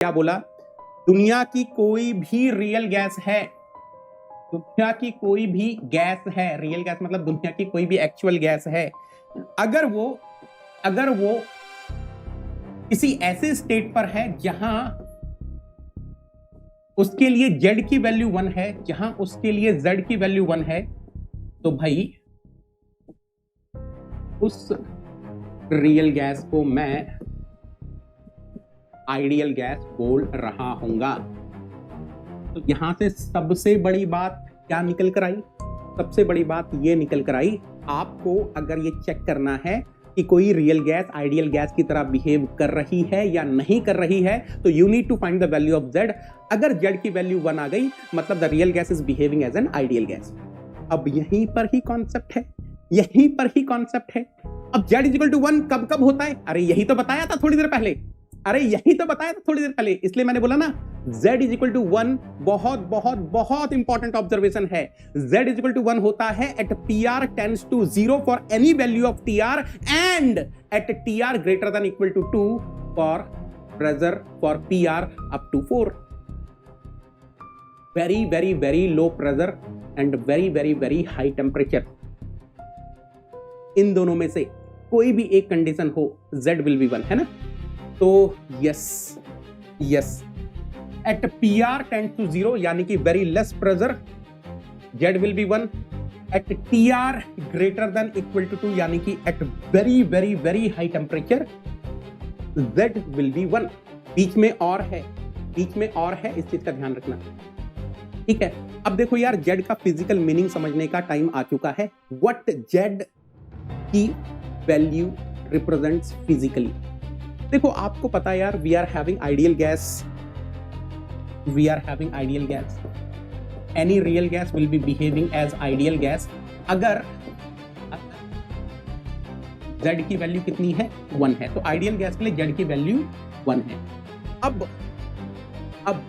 क्या बोला? दुनिया की कोई भी रियल गैस है, दुनिया की कोई भी गैस है, रियल गैस मतलब दुनिया की कोई भी एक्चुअल गैस है, अगर वो किसी ऐसे स्टेट पर है जहां उसके लिए z की वैल्यू 1 है, जहां उसके लिए z की वैल्यू 1 है, तो भाई उस रियल गैस को मैं आइडियल गैस बोल रहा हूंगा। तो यहां से सबसे बड़ी बात क्या निकल कर आई? सबसे बड़ी बात ये निकल कर आई, आपको अगर ये चेक करना है कि कोई रियल गैस आइडियल गैस की तरह बिहेव कर रही है या नहीं कर रही है, तो you need to find the value of z। अगर z की वैल्यू 1 आ गई, मतलब the real gas is behaving as an ideal gas. अब यहीं पर ही कॉन्सेप्ट है, यहीं पर ही कॉन्सेप्ट है। अब z इज इक्वल टू 1 कब कब होता है? अरे यही तो बताया था थोड़ी देर पहले, अरे यही तो बताया था थोड़ी देर पहले, इसलिए मैंने बोला ना z इज इक्वल टू 1। बहुत बहुत बहुत इंपॉर्टेंट ऑब्जर्वेशन है। z इज इक्वल टू 1 होता है at pr tends to 0 for any value of tr and at tr greater than equal to 2 for pressure for pr up to 4। Very very very low pressure and very very very high temperature, इन दोनों में से कोई भी एक condition हो, z will be 1, है ना? तो yes at pr tends to 0 यानी कि very less pressure, z will be 1। At tr greater than equal to 2 यानी कि at very very very high temperature, z will be 1। बीच में और है, बीच में और है, इस चीज का ध्यान रखना, ठीक है? अब देखो यार, z का फिजिकल मीनिंग समझने का टाइम आ चुका है। व्हाट z की वैल्यू रिप्रेजेंट्स फिजिकली। देखो आपको पता है यार, we are having ideal gas, any real gas will be behaving as ideal gas अगर z की वैल्यू कितनी है? 1 है। तो आइडियल गैस के लिए z की वैल्यू 1 है। अब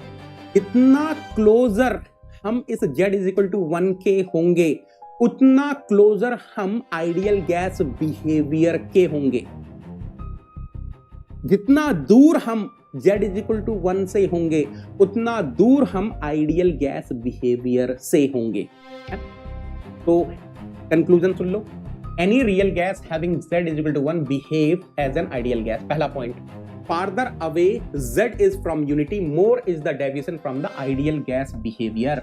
इतना क्लोजर हम इस z इज इक्वल टू 1 के होंगे, उतना क्लोजर हम आइडियल गैस बिहेवियर के होंगे। जितना दूर हम z इज इक्वल टू 1 से होंगे, उतना दूर हम आइडियल गैस बिहेवियर से होंगे। तो कंक्लूजन सुन लो, any real gas having z is equal to 1 behave as an ideal gas. पहला point, farther away z is from unity, more is the deviation from the ideal gas behaviour.